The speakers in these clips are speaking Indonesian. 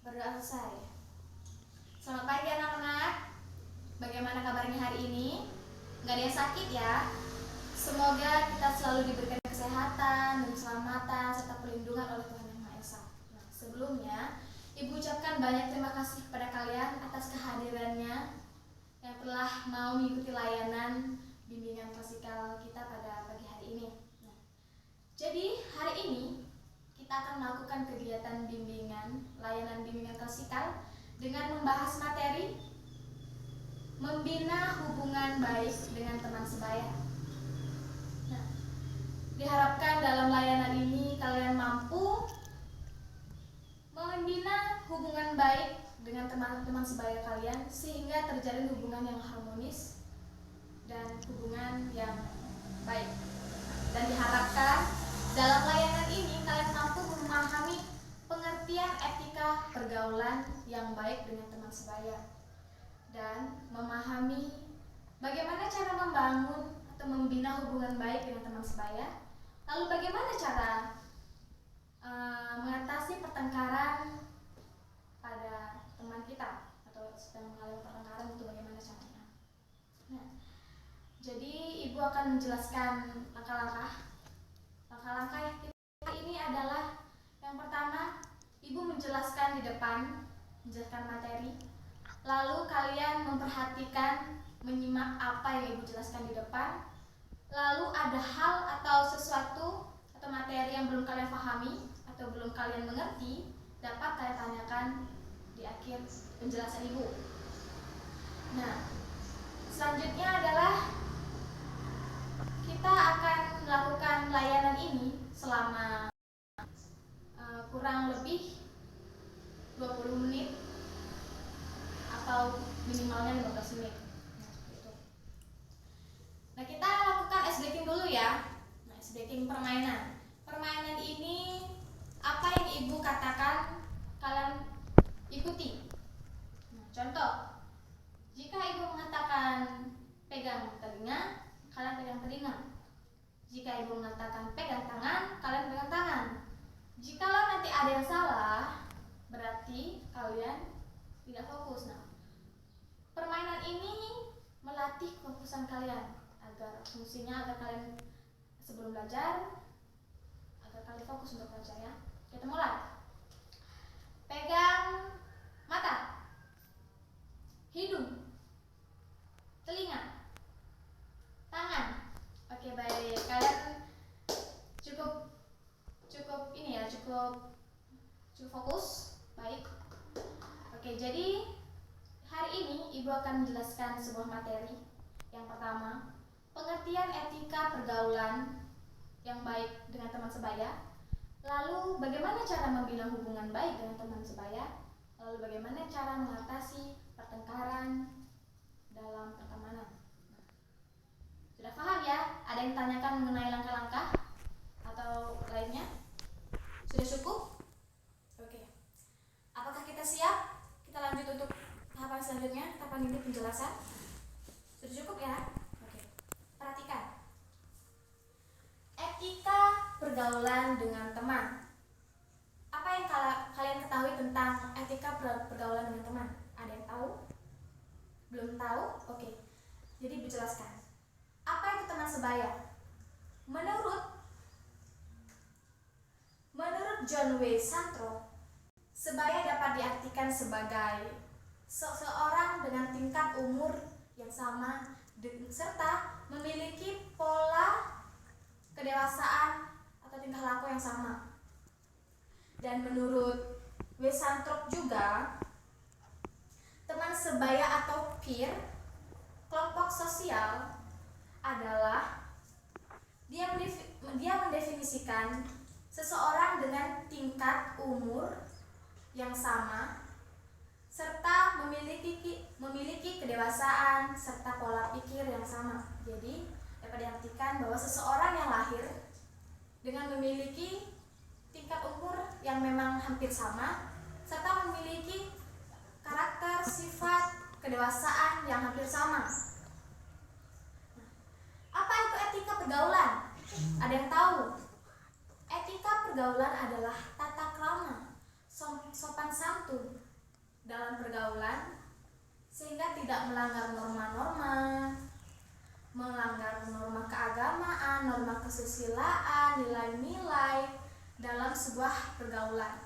Berdoa selesai. Selamat pagi anak-anak. Bagaimana kabarnya hari ini? Gak ada yang sakit ya? Semoga kita selalu diberikan kesehatan dan keselamatan serta perlindungan oleh Tuhan Yang Maha Esa. Nah, sebelumnya Ibu ucapkan banyak terima kasih kepada kalian atas kehadirannya yang telah mau mengikuti layanan bimbingan klasikal kita pada pagi hari ini. Nah, jadi hari ini kita akan melakukan kegiatan layanan bimbingan klasikal dengan membahas materi membina hubungan baik dengan teman sebaya. Nah, diharapkan dalam layanan ini kalian mampu membina hubungan baik dengan teman-teman sebaya kalian sehingga terjalin hubungan yang harmonis dan hubungan yang baik. Dan diharapkan dalam layanan ini kalian mampu memahami pengertian etika pergaulan yang baik dengan teman sebaya dan memahami bagaimana cara membangun atau membina hubungan baik dengan teman sebaya, lalu bagaimana cara mengatasi pertengkaran pada teman kita atau sedang mengalami pertengkaran, itu bagaimana caranya. Nah, jadi Ibu akan menjelaskan langkah-langkah yang kita ini adalah yang pertama, Ibu menjelaskan di depan, menjelaskan materi, lalu kalian memperhatikan, menyimak apa yang Ibu jelaskan di depan, lalu ada hal atau sesuatu atau materi yang belum kalian pahami atau belum kalian mengerti, dapat kalian tanyakan di akhir penjelasan Ibu. Nah, selanjutnya adalah kita akan melakukan layanan ini selama kurang lebih 20 menit atau minimalnya 15 menit. Nah, kita lakukan ice breaking dulu ya. Nah, ice breaking permainan. Permainan ini apa yang Ibu katakan kalian ikuti. Nah, contoh, jika Ibu mengatakan pegang telinga, kalian pegang telinga. Jika Ibu mengatakan pegang tangan, kalian pegang tangan. Jikalau nanti ada yang salah, berarti kalian tidak fokus. Nah, permainan ini melatih kefokusan kalian fungsinya agar kalian sebelum belajar agar kalian fokus untuk belajar ya. Kita mulai. Pegang mata, hidung, telinga, tangan. Oke, baik. Kalian cukup ini ya, cukup fokus. Baik. Oke, jadi hari ini Ibu akan menjelaskan sebuah materi. Yang pertama, pengertian etika pergaulan yang baik dengan teman sebaya. Lalu bagaimana cara membina hubungan baik dengan teman sebaya? Lalu bagaimana cara mengatasi pertengkaran dalam pertemanan? Sudah paham ya? Ada yang tanyakan mengenai langkah-langkah atau lainnya? Sudah cukup? Oke. Apakah kita siap? Kita lanjut untuk tahapan selanjutnya, tahapan ini penjelasan. Sudah cukup ya? Oke. Perhatikan. Etika pergaulan dengan teman. Apa yang kalian ketahui tentang etika pergaulan dengan teman? Ada yang tahu? Belum tahu? Oke. Jadi dijelaskan. Apa itu teman sebaya? Menurut John W. Santrop, sebaya dapat diartikan sebagai seseorang dengan tingkat umur yang sama serta memiliki pola kedewasaan atau tingkah laku yang sama. Dan menurut W. Santrop juga, teman sebaya atau peer, kelompok sosial adalah dia mendefinisikan seseorang dengan tingkat umur yang sama serta memiliki kedewasaan serta pola pikir yang sama. Jadi dapat diartikan bahwa seseorang yang lahir dengan memiliki tingkat umur yang memang hampir sama serta memiliki karakter, sifat, kedewasaan yang hampir sama. Apa itu etika pergaulan? Ada yang tahu? Etika pergaulan adalah tata krama, sopan santun, melanggar norma-norma, melanggar norma keagamaan, norma kesusilaan, nilai-nilai dalam sebuah pergaulan.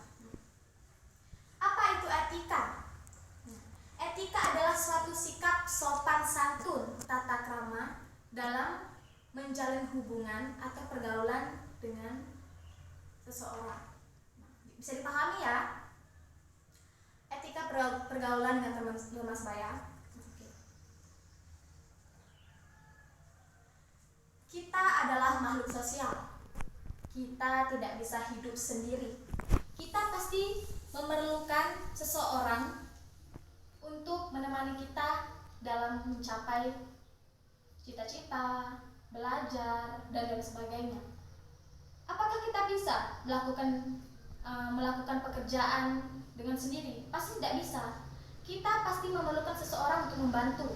Apa itu etika? Etika adalah suatu sikap sopan santun, tata krama dalam menjalin hubungan atau pergaulan dengan seseorang. Bisa dipahami ya? Etika pergaulan dengan teman sebaya. Kita adalah makhluk sosial. Kita tidak bisa hidup sendiri. Kita pasti memerlukan seseorang untuk menemani kita dalam mencapai cita-cita, belajar, dan lain sebagainya. Apakah kita bisa melakukan pekerjaan dengan sendiri? Pasti tidak bisa. Kita pasti memerlukan seseorang untuk membantu.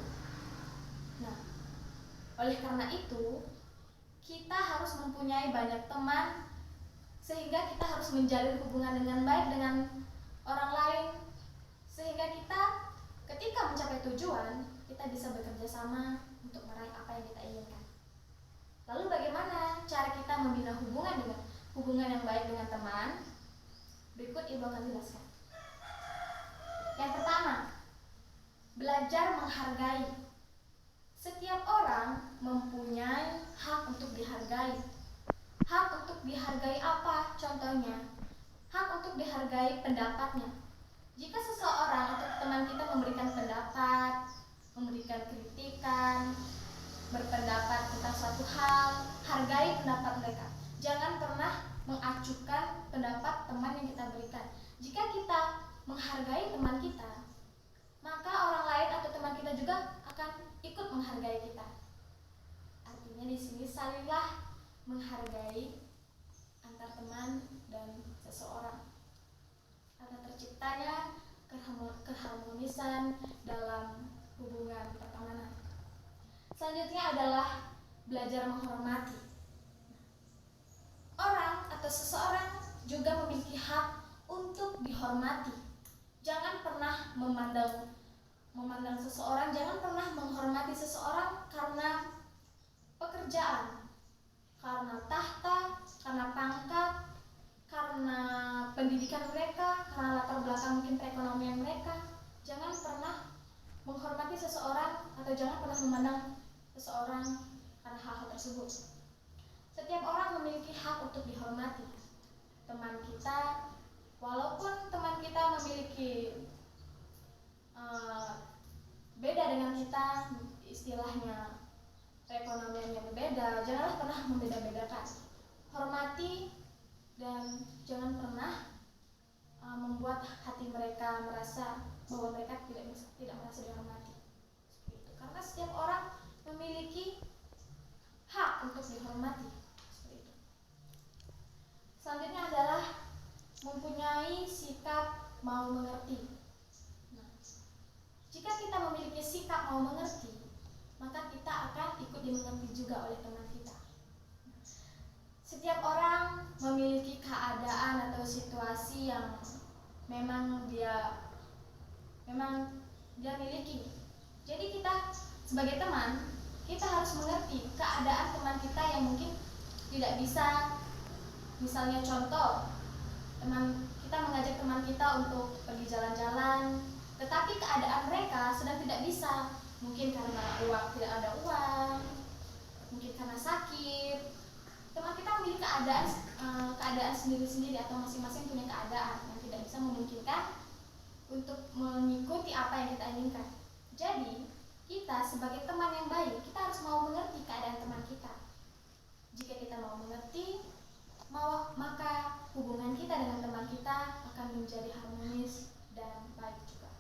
Nah, oleh karena itu, kita harus mempunyai banyak teman sehingga kita harus menjalin hubungan dengan baik dengan orang lain, sehingga kita ketika mencapai tujuan kita bisa bekerja sama untuk meraih apa yang kita inginkan. Lalu bagaimana cara kita membina hubungan yang baik dengan teman? Berikut Ibu akan jelaskan. Yang pertama, belajar menghargai. Setiap orang mempunyai hak untuk dihargai. Hak untuk dihargai apa? Contohnya, hak untuk dihargai pendapatnya. Jika seseorang atau teman kita memberikan pendapat, memberikan kritikan, berpendapat tentang suatu hal, hargai pendapat mereka. Jangan pernah mengacuhkan pendapat teman yang kita berikan. Jika kita menghargai teman kita, maka orang lain atau teman kita juga akan ikut menghargai kita. Artinya di sini salinglah menghargai antar teman dan seseorang. Karena terciptanya keharmonisan dalam hubungan pertemanan. Selanjutnya adalah belajar menghormati. Orang atau seseorang juga memiliki hak untuk dihormati. Jangan pernah memandang seseorang, jangan pernah menghormati seseorang karena pekerjaan, karena tahta, karena pangkat, karena pendidikan mereka, karena latar belakang mungkin perekonomian mereka. Jangan pernah menghormati seseorang atau jangan pernah memandang seseorang karena hal-hal tersebut. Setiap orang memiliki hak untuk dihormati. Teman kita, walaupun teman kita memiliki beda dengan kita, istilahnya perekonomiannya berbeda, janganlah pernah membeda-bedakan. Hormati dan jangan pernah membuat hati mereka merasa bahwa mereka tidak merasa dihormati. Seperti itu. Karena setiap orang memiliki hak untuk dihormati. Seperti itu. Selanjutnya adalah mempunyai sikap mau mengerti. Jika kita memiliki sikap mau mengerti, maka kita akan ikut dimengerti juga oleh teman kita. Setiap orang memiliki keadaan atau situasi yang memang dia miliki. Jadi kita sebagai teman, kita harus mengerti keadaan teman kita yang mungkin tidak bisa. Misalnya contoh, kita mengajak teman kita untuk pergi jalan-jalan, tetapi keadaan mereka sedang tidak bisa, mungkin karena tidak ada uang, mungkin karena sakit. Teman kita memiliki keadaan sendiri-sendiri atau masing-masing punya keadaan yang tidak bisa memungkinkan untuk mengikuti apa yang kita inginkan. Jadi kita sebagai teman yang baik, kita harus mau mengerti keadaan teman kita. Jika kita mau mengerti, maka hubungan kita dengan teman kita akan menjadi harmonis dan baik juga.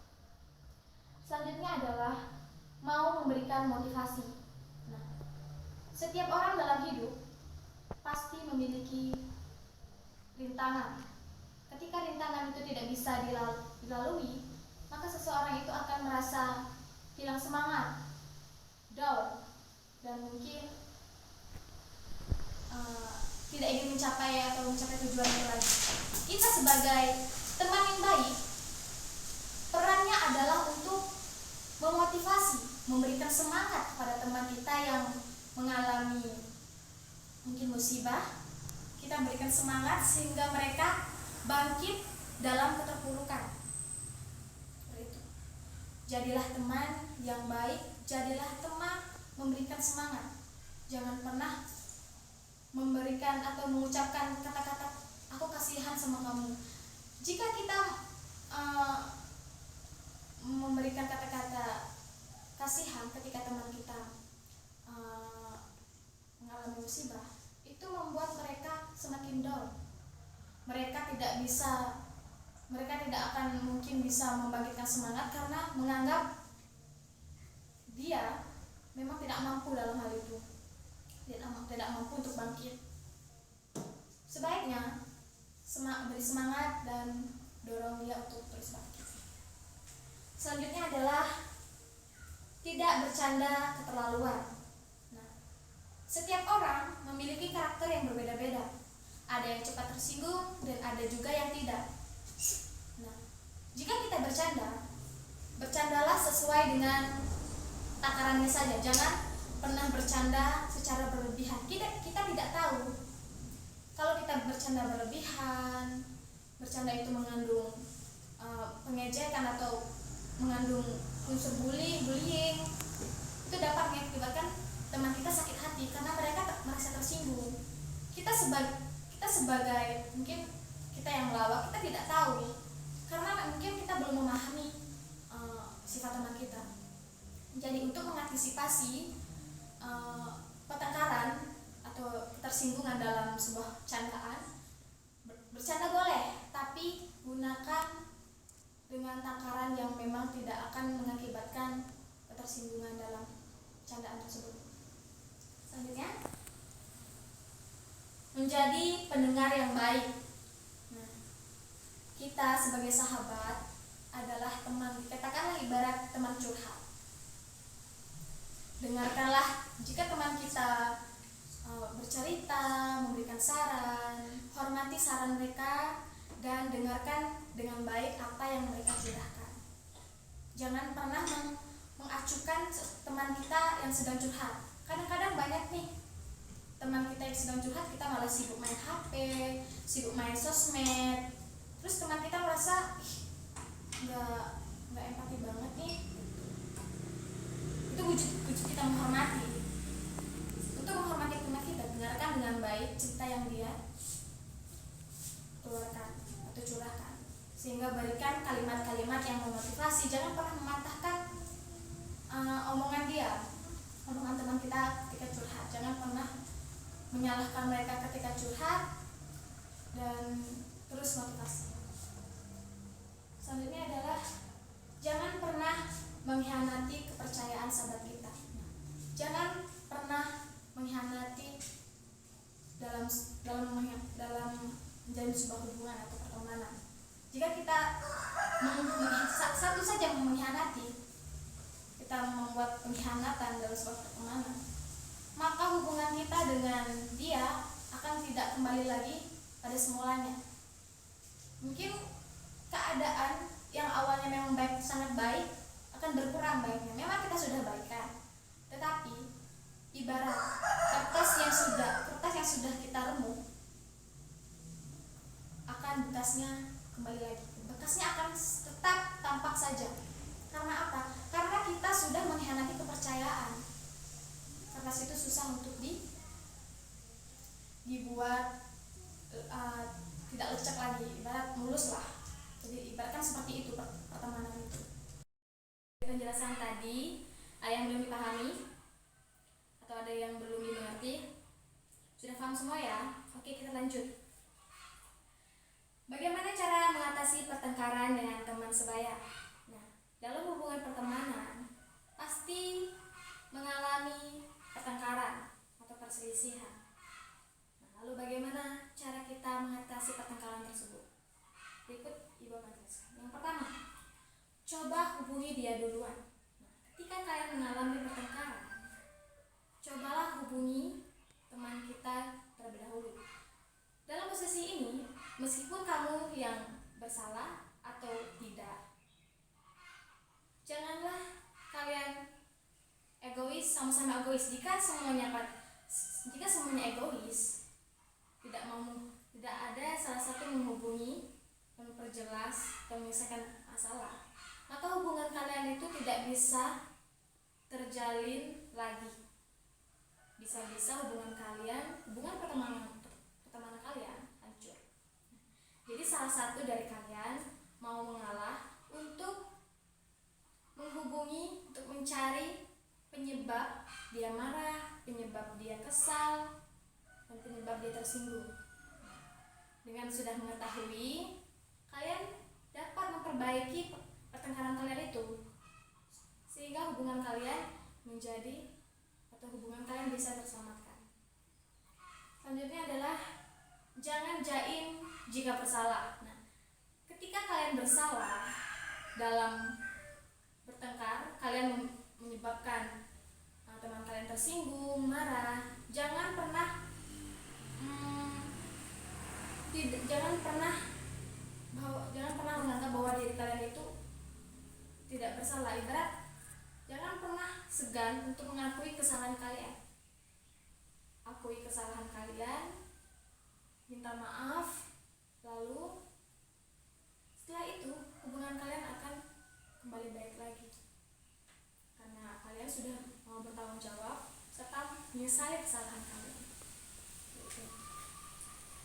Selanjutnya adalah mau memberikan motivasi. Nah, setiap orang dalam hidup pasti memiliki rintangan. Ketika rintangan itu tidak bisa dilalui, maka seseorang itu akan merasa hilang semangat, down, dan mungkin tidak ingin mencapai tujuannya lagi. Kita sebagai teman yang baik, perannya adalah untuk memotivasi memberikan semangat sehingga mereka bangkit dalam keterpurukan. Itu. Jadilah teman yang baik, jadilah teman memberikan semangat. Jangan pernah memberikan atau mengucapkan kata-kata aku kasihan sama kamu. Jika kita memberikan kata-kata kasihan ketika teman kita mengalami musibah, itu membuat mereka semakin down. Mereka tidak akan mungkin bisa membangkitkan semangat karena menganggap dia memang tidak mampu dalam hal itu, tidak mampu untuk bangkit. Sebaiknya beri semangat dan dorong dia untuk terus bangkit. Selanjutnya adalah tidak bercanda keterlaluan. Nah, setiap orang memiliki karakter yang berbeda-beda. Ada yang cepat tersinggung dan ada juga yang tidak. Nah, jika kita bercandalah sesuai dengan takarannya saja. Jangan pernah bercanda secara berlebihan. Kita tidak tahu kalau kita bercanda berlebihan, bercanda itu mengandung pengejekan atau mengandung unsur bullying, itu dapat mengakibatkan teman kita sakit hati karena mereka merasa tersinggung. Kita sebagai mungkin kita yang melawak, kita tidak tahu karena mungkin kita belum memahami sifat teman kita. Jadi untuk mengantisipasi pertengkaran atau ketersinggungan dalam sebuah candaan, bercanda boleh, tapi gunakan dengan takaran yang memang tidak akan mengakibatkan ketersinggungan dalam candaan tersebut. Selanjutnya, menjadi pendengar yang baik. Nah, kita sebagai sahabat adalah teman, katakanlah ibarat teman curhat. Dengarkanlah jika teman kita bercerita, memberikan saran, hormati saran mereka dan dengarkan dengan baik apa yang mereka curahkan. Jangan pernah mengacuhkan teman kita yang sedang curhat. Kadang-kadang banyak nih teman kita yang sedang curhat, kita malah sibuk main HP, sibuk main sosmed. Terus teman kita merasa nggak empati banget nih. Itu wujud kita menghormati. Untuk menghormati teman kita, dengarkan dengan baik cerita yang dia keluarkan atau curahkan, sehingga berikan kalimat-kalimat yang memotivasi. Jangan pernah mematahkan omongan teman kita ketika curhat. Jangan pernah menyalahkan mereka ketika curhat dan terus motivasi. Selanjutnya adalah jangan pernah mengkhianati kepercayaan sahabat kita. Jangan pernah mengkhianati dalam menjalin sebuah hubungan atau pertemanan. Jika kita satu saja mengkhianati, kita membuat pengkhianatan dalam sebuah pertemanan, maka hubungan kita dengan dia akan tidak kembali lagi pada semulanya. Mungkin keadaan yang awalnya memang sangat baik akan berkurang baiknya. Memang kita sudah baikan, tetapi ibarat kertas yang sudah kita remuk, akan bekasnya kembali lagi. Bekasnya akan tetap tampak saja. Karena apa? Karena kita sudah mengkhianati kepercayaan. Kertas itu susah untuk dibuat tidak lecek lagi, ibarat mulus lah. Jadi ibaratkan seperti itu pertemanan itu. Penjelasan tadi ada yang belum dipahami atau ada yang belum dimengerti? Sudah paham semua ya? Oke, kita lanjut. Bagaimana cara mengatasi pertengkaran dengan teman sebaya? Nah, dalam hubungan pertemanan pasti mengalami pertengkaran atau perselisihan. Nah, lalu bagaimana cara kita mengatasi pertengkaran tersebut? Berikut Ibu akan jelaskan. Yang pertama, coba hubungi dia duluan. Nah, ketika kalian mengalami pertengkaran, cobalah hubungi teman kita terlebih dahulu. Dalam posisi ini, meskipun kamu yang bersalah atau tidak, janganlah kalian egois, sama-sama egois. Jika semuanya egois, tidak tidak ada salah satu menghubungi, memperjelas, atau menyelesaikan masalah, maka hubungan kalian itu tidak bisa terjalin lagi. Bisa-bisa hubungan pertemanan kalian hancur. Jadi salah satu dari kalian mau mengalah untuk menghubungi, untuk mencari penyebab dia marah, penyebab dia kesal, dan penyebab dia tersinggung. Dengan sudah mengetahui, kalian dapat memperbaiki pertengkaran kalian itu, sehingga hubungan kalian bisa terselamatkan. Selanjutnya adalah jangan jaim jika bersalah. Nah, ketika kalian bersalah dalam bertengkar, kalian menyebabkan teman kalian tersinggung, marah, jangan pernah menganggap bahwa diri kalian itu tidak bersalah. Ibarat jangan pernah segan untuk mengakui kesalahan kalian. Akui kesalahan kalian, minta maaf, lalu setelah itu hubungan kalian akan kembali baik lagi, karena kalian sudah mau bertanggung jawab serta menyesali kesalahan kalian.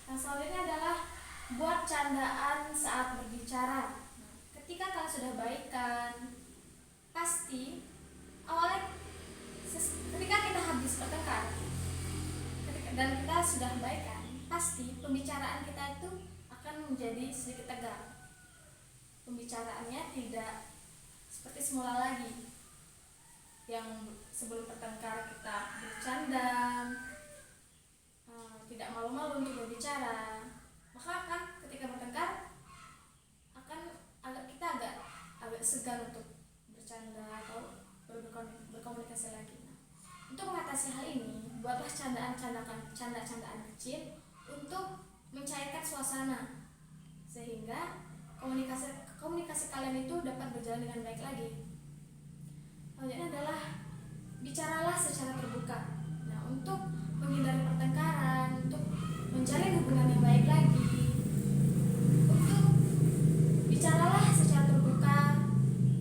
Yang selanjutnya adalah buat candaan saat berbicara. Ketika kalian sudah baikan, pasti awalnya ketika kita habis bertengkar dan kita sudah baikan, pasti pembicaraan kita itu akan menjadi sedikit tegang. Pembicaraannya tidak seperti semula lagi, yang sebelum bertengkar kita bercanda, tidak malu-malu untuk berbicara. Maka kan ketika bertengkar kita agak segan untuk bercanda atau berkomunikasi lagi. Untuk mengatasi hal ini, buatlah candaan kecil untuk mencairkan suasana, sehingga komunikasi kalian itu dapat berjalan dengan baik lagi. Selanjutnya adalah bicaralah secara terbuka. Nah, untuk menghindari pertengkaran, untuk menjalin hubungan yang baik lagi, untuk bicaralah secara terbuka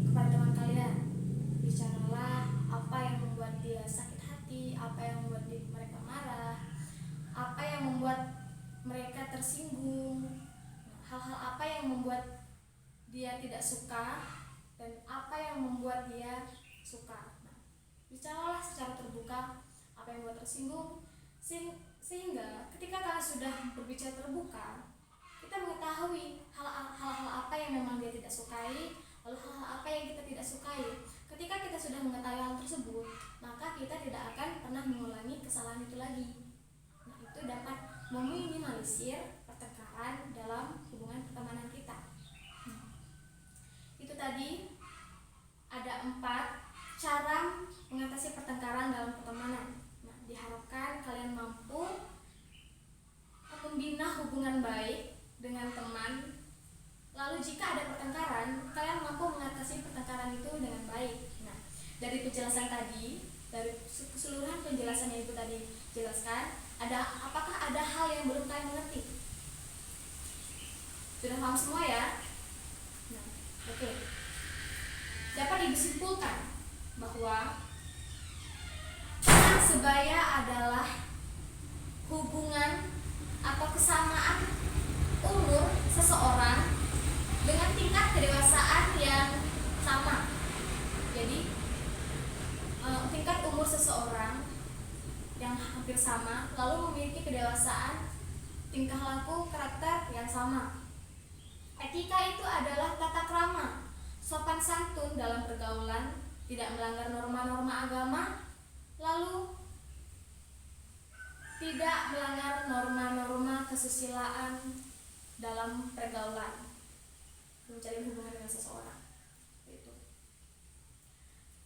kepada teman kalian. Bicaralah apa yang membuat dia sakit hati, apa yang membuat mereka marah, apa yang membuat mereka tersinggung, hal-hal apa yang membuat dia tidak suka, dan apa yang membuat dia suka. Nah, bicaralah secara terbuka apa yang membuat tersinggung, sehingga ketika kalian sudah berbicara terbuka, kita mengetahui hal-hal apa yang memang dia tidak sukai, lalu hal-hal apa yang kita tidak sukai. Ketika kita sudah mengetahui hal tersebut, maka kita tidak akan pernah mengulangi kesalahan itu lagi. Nah, itu dapat meminimalisir pertengkaran dalam hubungan pertemanan kita. Itu tadi ada 4 cara mengatasi pertengkaran dalam pertemanan. Nah, diharapkan kalian mampu membina hubungan baik dengan teman. Lalu jika ada pertengkaran, kalian mampu mengatasi pertengkaran itu dengan baik. Nah, dari penjelasan tadi, dari keseluruhan penjelasan yang itu tadi jelaskan, apakah ada hal yang belum kalian mengerti? Sudah paham semua ya? Nah, oke. Dapat disimpulkan bahwa teman sebaya adalah hubungan atau kesamaan umur seseorang dengan tingkat kedewasaan yang sama. Jadi tingkat umur seseorang yang hampir sama, lalu memiliki kedewasaan, tingkah laku, karakter yang sama. Etika itu adalah tata krama, sopan santun dalam pergaulan, tidak melanggar norma-norma agama, lalu tidak melanggar norma-norma kesusilaan dalam pergaulan, menjalin hubungan dengan seseorang. Itu.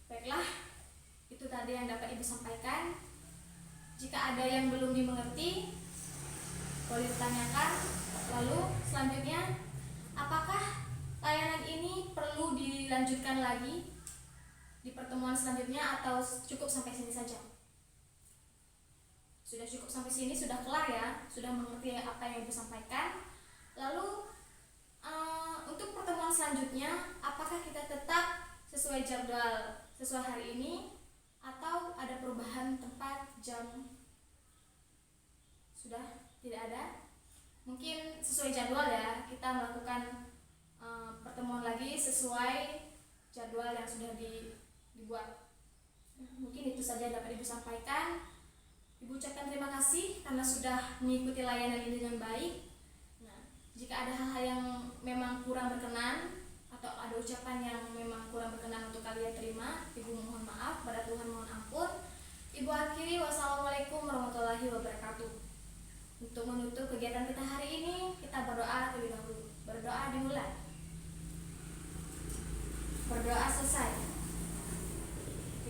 Baiklah, itu tadi yang dapat Ibu sampaikan. Jika ada yang belum dimengerti, boleh ditanyakan. Lalu selanjutnya, apakah layanan ini perlu dilanjutkan lagi di pertemuan selanjutnya atau cukup sampai sini saja? Sudah cukup sampai sini, sudah kelar ya, sudah mengerti apa yang Ibu sampaikan. Lalu untuk pertemuan selanjutnya, apakah kita tetap sesuai jadwal sesuai hari ini atau ada perubahan tempat, jam? Sudah tidak ada? Mungkin sesuai jadwal ya, kita melakukan pertemuan lagi sesuai jadwal yang sudah dibuat. Mungkin itu saja dapat Ibu sampaikan. Ibu ucapkan terima kasih karena sudah mengikuti layanan ini dengan baik. Nah, jika ada hal-hal yang memang kurang berkenan atau ada ucapan yang memang kurang berkenan untuk kalian terima, Ibu mohon maaf, pada Tuhan mohon ampun. Ibu akhiri, wassalamualaikum warahmatullahi wabarakatuh. Untuk menutup kegiatan kita hari ini, kita berdoa terlebih dahulu. Berdoa dimulai. Berdoa selesai.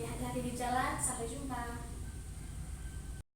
Hati-hati di jalan, sampai jumpa.